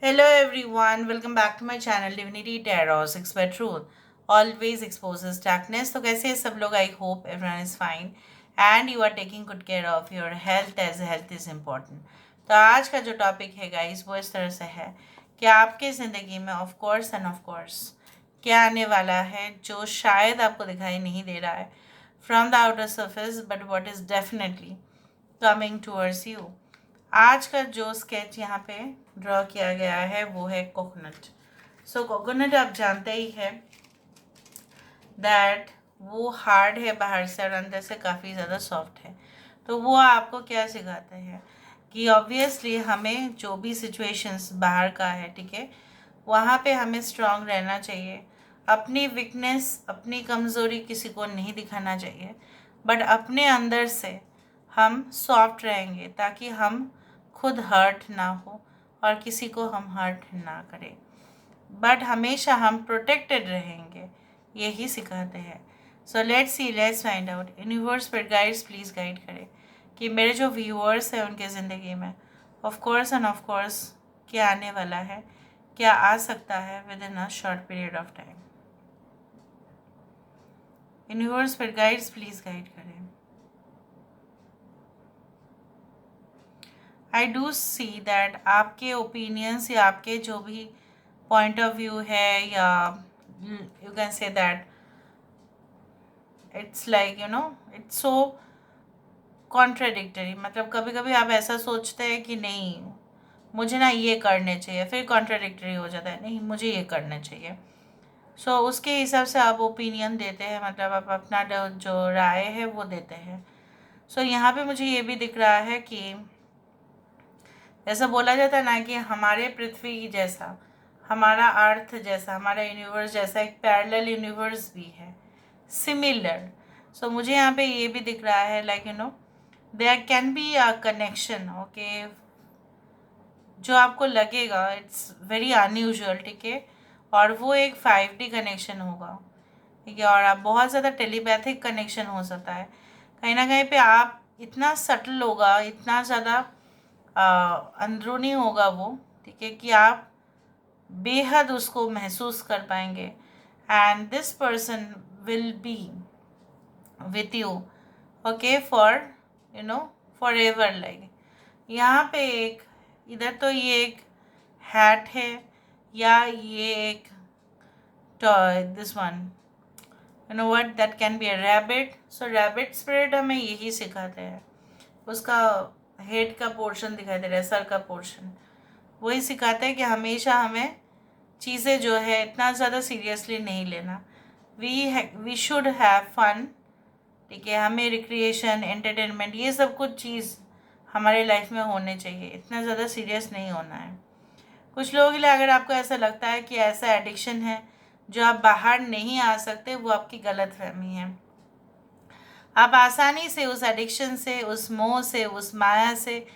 Hello everyone, welcome back to my channel Divinity Tarot 6 by Truth. Always exposes darkness. तो कैसे हैं सब लोग? I hope everyone is fine and you are taking good care of your health as health is important. तो आज का जो topic है गाइस वो इस तरह से है कि आपके ज़िंदगी में of course and of course क्या आने वाला है जो शायद आपको दिखाई नहीं दे रहा है from the outer surface but what is definitely coming towards you. आज का जो स्केच यहाँ पे ड्रॉ किया गया है वो है कोकोनट। सो कोकोनट आप जानते ही है दैट वो हार्ड है बाहर से और अंदर से काफ़ी ज़्यादा सॉफ्ट है। तो वो आपको क्या सिखाते हैं कि ऑब्वियसली हमें जो भी सिचुएशंस बाहर का है, ठीक है, वहाँ पे हमें स्ट्रांग रहना चाहिए। अपनी वीकनेस, अपनी कमज़ोरी किसी को नहीं दिखाना चाहिए, बट अपने अंदर से हम सॉफ्ट रहेंगे ताकि हम खुद हर्ट ना हो और किसी को हम हर्ट ना करें, बट हमेशा हम प्रोटेक्टेड रहेंगे, यही सिखाते हैं। So let's see, let's find out. Universe पर गाइड्स प्लीज़ गाइड करें कि मेरे जो व्यूअर्स हैं उनके ज़िंदगी में of course and of course क्या आने वाला है, क्या आ सकता है with in a short period of time. Universe पर गाइड्स प्लीज़ गाइड करें। आई डू सी दैट आपके ओपिनियंस या आपके जो भी पॉइंट ऑफ व्यू है, या you can say that it's like it's so contradictory. मतलब कभी कभी आप ऐसा सोचते हैं कि नहीं मुझे ना ये करने चाहिए, फिर कॉन्ट्राडिक्टरी हो जाता है नहीं मुझे ये करना चाहिए। सो उसके हिसाब से आप ओपिनियन देते हैं, मतलब आप अपना जो राय है वो देते हैं। सो यहाँ पे मुझे ये भी दिख रहा है कि ऐसा बोला जाता है ना कि हमारे पृथ्वी जैसा, हमारा अर्थ जैसा, हमारा यूनिवर्स जैसा एक पैरेलल यूनिवर्स भी है, सिमिलर। सो मुझे यहाँ पे ये भी दिख रहा है like there can be a connection, okay, जो आपको लगेगा इट्स वेरी अनयूजुअल, ठीक है, और वो एक 5D कनेक्शन होगा, ठीक है, और आप बहुत ज़्यादा टेलीपैथिक कनेक्शन हो सकता है। कहीं ना कहीं पे आप इतना सटल होगा, इतना ज़्यादा अंदरूनी होगा वो, ठीक है, कि आप बेहद उसको महसूस कर पाएंगे and this person will be with you, okay, for for ever. Like यहाँ पे एक, इधर तो ये एक हैट है या ये एक toy, this one what that can be a rabbit. So rabbit spirit हमें यही सिखाते हैं, उसका हेड का पोर्शन दिखाई दे रहा है, सर का पोर्शन, वही सिखाते हैं कि हमेशा हमें चीज़ें जो है इतना ज़्यादा सीरियसली नहीं लेना। वी शुड हैव फन, ठीक है, हमें रिक्रिएशन, एंटरटेनमेंट, ये सब कुछ चीज़ हमारे लाइफ में होने चाहिए, इतना ज़्यादा सीरियस नहीं होना है। कुछ लोगों के लिए अगर आपको ऐसा लगता है कि ऐसा एडिक्शन है जो आप बाहर नहीं आ सकते, वो आपकी गलत फहमी है। आप आसानी से उस एडिक्शन से, उस मोह से, उस माया से,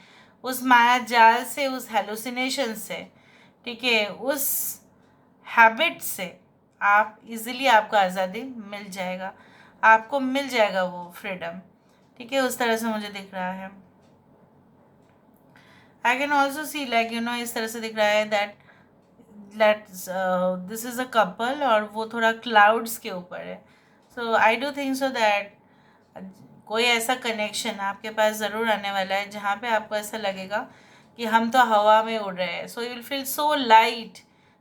उस माया जाल से, उस हेलुसिनेशन से, ठीक है, उस हैबिट से आप इजीली, आपको आज़ादी मिल जाएगा, आपको मिल जाएगा वो फ्रीडम, ठीक है, उस तरह से मुझे दिख रहा है। I can also see like इस तरह से दिख रहा है that this is a couple और वो थोड़ा क्लाउड्स के ऊपर है। So I do think so that कोई ऐसा कनेक्शन आपके पास ज़रूर आने वाला है जहाँ पे आपको ऐसा लगेगा कि हम तो हवा में उड़ रहे हैं। So you will feel so light,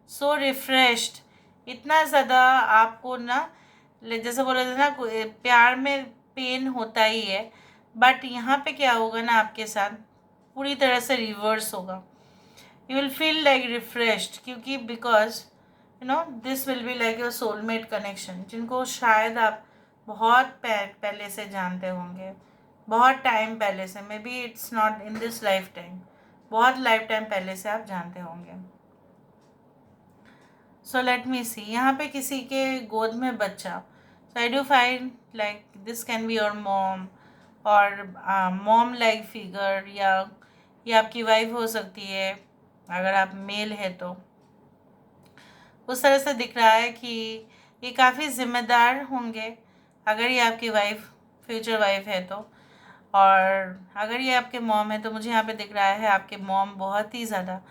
so refreshed, इतना ज़्यादा आपको ना, जैसे बोला जाता है ना प्यार में पेन होता ही है, बट यहाँ पे क्या होगा ना आपके साथ पूरी तरह से रिवर्स होगा। You will feel like refreshed, क्योंकि because this will be like your soulmate connection, जिनको शायद आप बहुत पहले से जानते होंगे, बहुत टाइम पहले से, may be it's not in this life time, बहुत लाइफ टाइम पहले से आप जानते होंगे। सो लेट मी सी, यहाँ पे किसी के गोद में बच्चा, so I do find like this can be your mom और मॉम लाइक फिगर, या ये आपकी वाइफ हो सकती है अगर आप मेल है तो। उस तरह से दिख रहा है कि ये काफ़ी ज़िम्मेदार होंगे अगर ये आपकी वाइफ, फ्यूचर वाइफ है तो, और अगर ये आपके मॉम है तो मुझे यहाँ पे दिख रहा है आपके मॉम बहुत ही ज़्यादा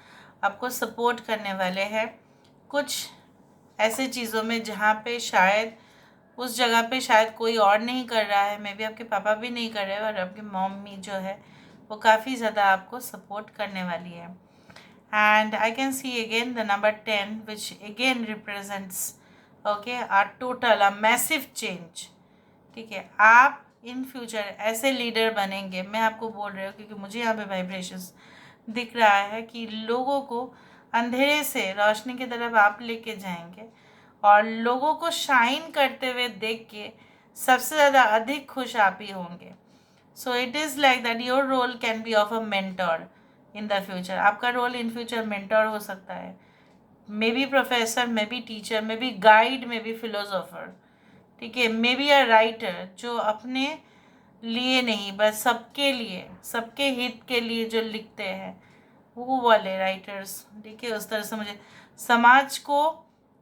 आपको सपोर्ट करने वाले हैं कुछ ऐसे चीज़ों में जहाँ पे शायद उस जगह पे शायद कोई और नहीं कर रहा है, मे बी आपके पापा भी नहीं कर रहे, और आपकी मम्मी जो है वो काफ़ी ज़्यादा आपको सपोर्ट करने वाली है. And I can see again the number 10, which again represents okay a total a massive change. ठीक है, आप इन फ्यूचर ऐसे लीडर बनेंगे, मैं आपको बोल रही हूँ क्योंकि मुझे यहाँ पे वाइब्रेशंस दिख रहा है कि लोगों को अंधेरे से रोशनी की तरफ आप लेके जाएंगे और लोगों को शाइन करते हुए देख के सबसे ज़्यादा अधिक खुश आप ही होंगे. So it is like that your role can be of a mentor in the future. आपका रोल इन फ्यूचर मेंटोर हो सकता है, may be professor, may be teacher, may be guide, may be philosopher. ठीक है, may be a writer जो अपने लिए नहीं बस सबके लिए, सबके हित के लिए जो लिखते हैं, वो वाले राइटर्स. ठीक है, उस तरह से मुझे समाज को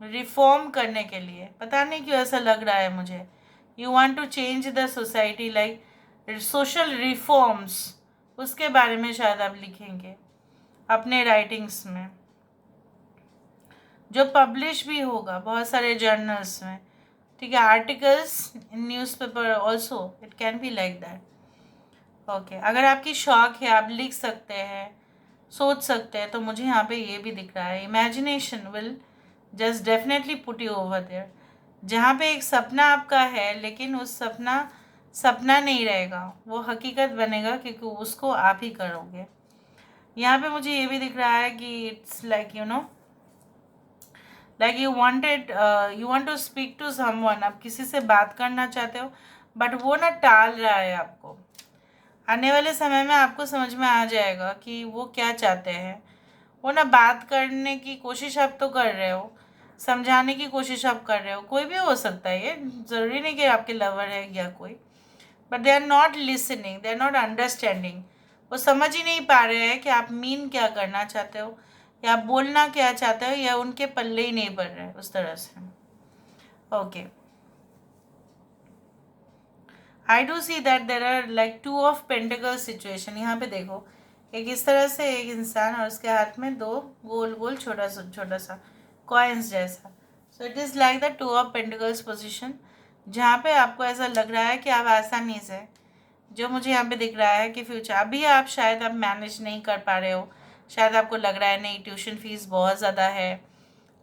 रिफॉर्म करने के लिए, पता नहीं क्यों ऐसा लग रहा है मुझे, you want to change the society, like social reforms, उसके बारे में शायद आप लिखेंगे अपने राइटिंग्स में, जो पब्लिश भी होगा बहुत सारे जर्नल्स में. ठीक है, articles in newspaper also, it can be like that. Okay, अगर आपकी शौक है आप लिख सकते हैं, सोच सकते हैं, तो मुझे यहाँ पे ये भी दिख रहा है, imagination will just definitely put you over there. जहाँ पे एक सपना आपका है लेकिन उस सपना नहीं रहेगा, वो हकीकत बनेगा क्योंकि उसको आप ही करोगे. यहाँ पे मुझे ये भी दिख रहा है कि it's like like you want to speak to someone, आप किसी से बात करना चाहते हो बट वो ना टाल रहा है आपको. आने वाले समय में आपको समझ में आ जाएगा कि वो क्या चाहते हैं. वो ना बात करने की कोशिश आप तो कर रहे हो, समझाने की कोशिश आप कर रहे हो, कोई भी हो सकता है, ये ज़रूरी नहीं कि आपके लवर है या कोई, but they are not listening, they are not understanding. वो समझ ही नहीं पा रहे हैं कि आप मीन क्या करना चाहते हो या आप बोलना क्या चाहते हो, या उनके पल्ले ही नहीं पड़ रहे उस तरह से. Okay, I do see that there are like two of pentacle situation. यहाँ पे देखो, एक इस तरह से एक इंसान और उसके हाथ में दो गोल गोल छोटा सा कॉइन्स जैसा. सो it is like the two of pentacles position, जहाँ पे आपको ऐसा लग रहा है कि आप आसानी से, जो मुझे यहाँ पे दिख रहा है कि फ्यूचर अभी आप शायद आप मैनेज नहीं कर पा रहे हो, शायद आपको लग रहा है नहीं ट्यूशन फीस बहुत ज़्यादा है,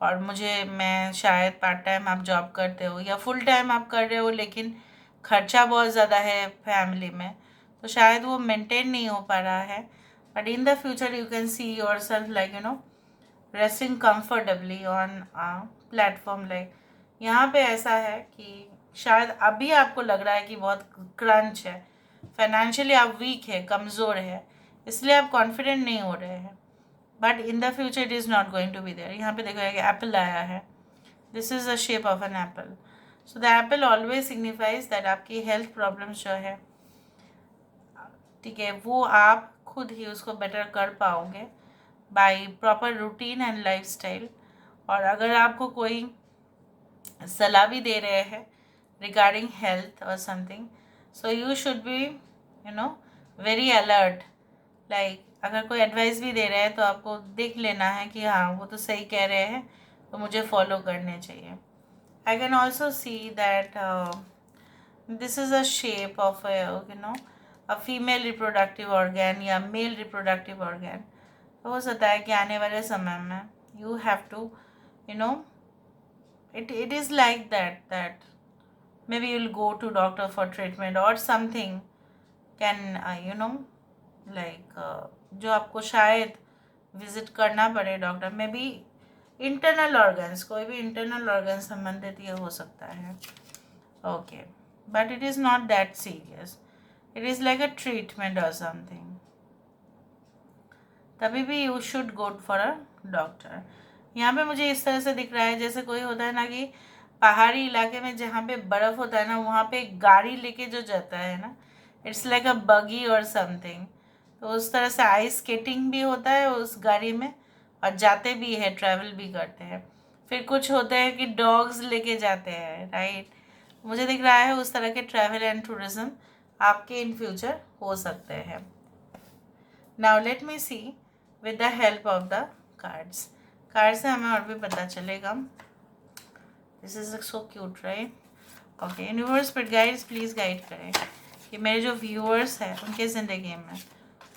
और मैं शायद पार्ट टाइम आप जॉब करते हो या फुल टाइम आप कर रहे हो लेकिन खर्चा बहुत ज़्यादा है फैमिली में, तो शायद वो मेंटेन नहीं हो पा रहा है. But in the future you can see your self like resting comfortably on platform. Like यहाँ पे ऐसा है कि शायद अभी आपको लग रहा है कि बहुत क्रंच है, फाइनेंशियली आप वीक है, कमज़ोर है, इसलिए आप कॉन्फिडेंट नहीं हो रहे हैं. But in the future it is not going to be there. यहाँ पे देखो कि एप्पल आया है, this is the shape of an apple. So the apple always signifies that आपकी हेल्थ प्रॉब्लम्स जो है, ठीक है, वो आप खुद ही उसको बेटर कर पाओगे by proper routine and lifestyle. और अगर आपको कोई सलाह भी दे रहे हैं रिगार्डिंग हेल्थ और something, so you should be very alert. Like अगर कोई एडवाइस भी दे रहे हैं तो आपको देख लेना है कि हाँ वो तो सही कह रहे हैं, तो मुझे फॉलो करने चाहिए. I can also see that this is a shape of a female reproductive organ या मेल रिप्रोडक्टिव ऑर्गन. हो सकता है कि आने वाले समय में you have to it is like that maybe you'll go to doctor for treatment or something can जो आपको शायद विजिट करना पड़े डॉक्टर में भी. इंटरनल ऑर्गन्स, कोई भी इंटरनल ऑर्गन संबंधित ये हो सकता है. Okay, but it is not that serious, it is like a treatment और समथिंग. तभी भी you should go for a doctor. यहाँ पे मुझे इस तरह से दिख रहा है जैसे कोई होता है ना कि पहाड़ी इलाके में जहाँ पे बर्फ़ होता है ना, वहाँ पे एक गाड़ी लेके जो जाता है ना, इट्स लाइक अ बगी और समथिंग. तो उस तरह से आइस स्केटिंग भी होता है उस गाड़ी में, और जाते भी है, ट्रैवल भी करते हैं. फिर कुछ होते हैं कि डॉग्स लेके जाते हैं, राइट. मुझे दिख रहा है उस तरह के ट्रैवल एंड टूरिज़्म आपके इन फ्यूचर हो सकते हैं. Now let me see with the help of the cards. Card से हमें और भी पता चलेगा। This is so cute right. Okay universe but guides please guide करें कि मेरे जो व्यूअर्स हैं उनके ज़िंदगी में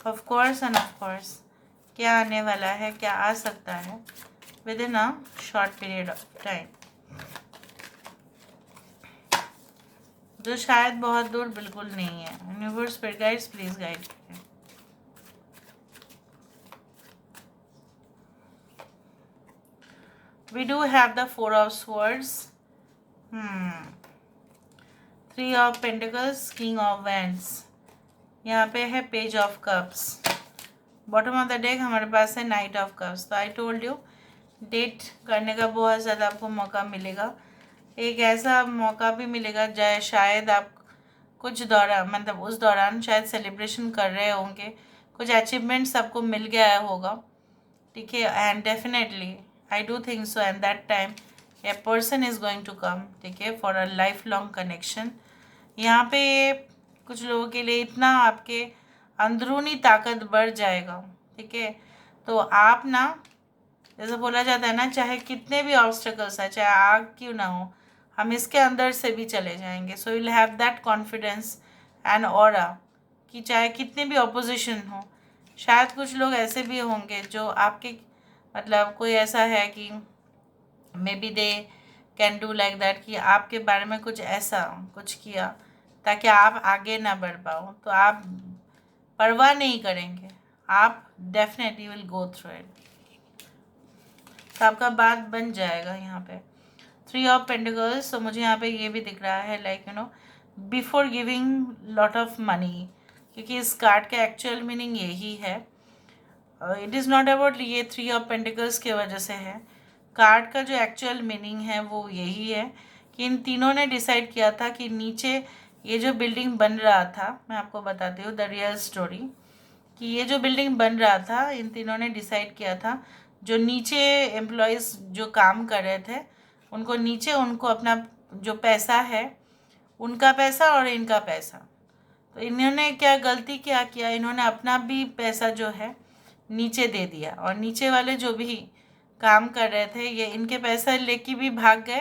of course and of course क्या आने वाला है, क्या आ सकता है with in a short period of time, जो शायद बहुत दूर बिल्कुल नहीं है। Universe but guides please guide करें। We do have the Four of Swords, 3 of Pentacles, King of Wands, यहाँ पे है Page of Cups, bottom of the deck हमारे पास है नाइट ऑफ कप्स। तो आई टोल्ड यू डेट करने का बहुत ज़्यादा आपको मौका मिलेगा। एक ऐसा मौका भी मिलेगा जहाँ शायद आप कुछ दौरान मतलब उस दौरान शायद सेलिब्रेशन कर रहे होंगे, कुछ अचीवमेंट्स आपको मिल गया होगा, ठीक है। And definitely I do think so and that time a person is going to come, ठीक है, for a life long connection. यहाँ पे कुछ लोगों के लिए इतना आपके अंदरूनी ताकत बढ़ जाएगा, ठीक है। तो आप ना, जैसे बोला जाता है ना, चाहे कितने भी ऑब्स्टेकल्स है, चाहे आग क्यों ना हो, हम इसके अंदर से भी चले जाएंगे। So will have that confidence and aura कि चाहे कितने भी ऑपोजिशन हो। शायद कुछ लोग ऐसे भी होंगे जो आपके मतलब कोई ऐसा है कि may be they can do like that कि आपके बारे में कुछ ऐसा कुछ किया ताकि आप आगे ना बढ़ पाओ, तो आप परवाह नहीं करेंगे, आप definitely will go through it, तो आपका बात बन जाएगा। यहाँ पे 3 ऑफ पेंटिकल्स, तो मुझे यहाँ पे ये भी दिख रहा है like you know before giving lot of money, क्योंकि इस कार्ड का एक्चुअल मीनिंग यही है। इट इज़ नॉट अबाउट ये 3 ऑफ पेंटिकल्स के वजह से है, कार्ड का जो एक्चुअल मीनिंग है वो यही है कि इन तीनों ने डिसाइड किया था कि नीचे ये जो बिल्डिंग बन रहा था, मैं आपको बताती हूँ द रियल स्टोरी, कि ये जो बिल्डिंग बन रहा था इन तीनों ने डिसाइड किया था, जो नीचे एम्प्लॉयज़ जो काम कर रहे थे उनको नीचे उनको अपना जो पैसा है उनका पैसा और इनका पैसा, तो इन्होंने क्या गलती क्या किया, इन्होंने अपना भी पैसा जो है नीचे दे दिया और नीचे वाले जो भी काम कर रहे थे ये इनके पैसा लेके भी भाग गए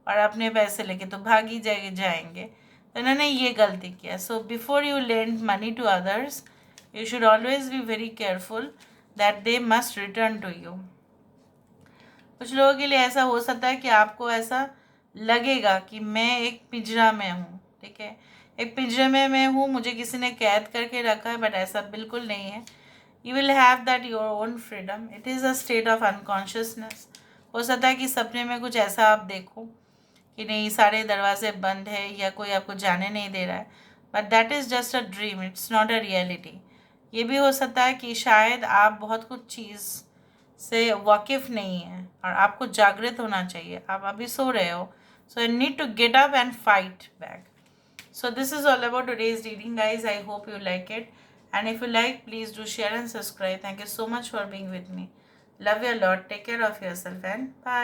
और अपने पैसे लेके तो भाग ही जाएंगे, तो इन्होंने ये गलती किया। So before you lend money to others you should always be very careful that they must return to you. कुछ लोगों के लिए ऐसा हो सकता है कि आपको ऐसा लगेगा कि मैं एक पिंजरा में हूँ, ठीक है, एक पिंजरे में मैं हूँ, मुझे किसी ने कैद करके रखा है, बट ऐसा बिल्कुल नहीं है। You will have that your own freedom, it is a state of unconsciousness. हो सकता है कि सपने में कुछ ऐसा आप देखो कि नहीं सारे दरवाजे बंद है या कोई आपको जाने नहीं दे रहा है, but that is just a dream, it's not a reality. ये भी हो सकता है कि शायद आप बहुत कुछ चीज़ से वाकिफ़ नहीं है और आपको जागृत होना चाहिए, आप अभी सो रहे हो, so you need to get up and fight back. So this is all about today's reading, guys. I hope you like it, and if you like, please do share and subscribe. Thank you so much for being with me. Love you a lot. Take care of yourself and bye.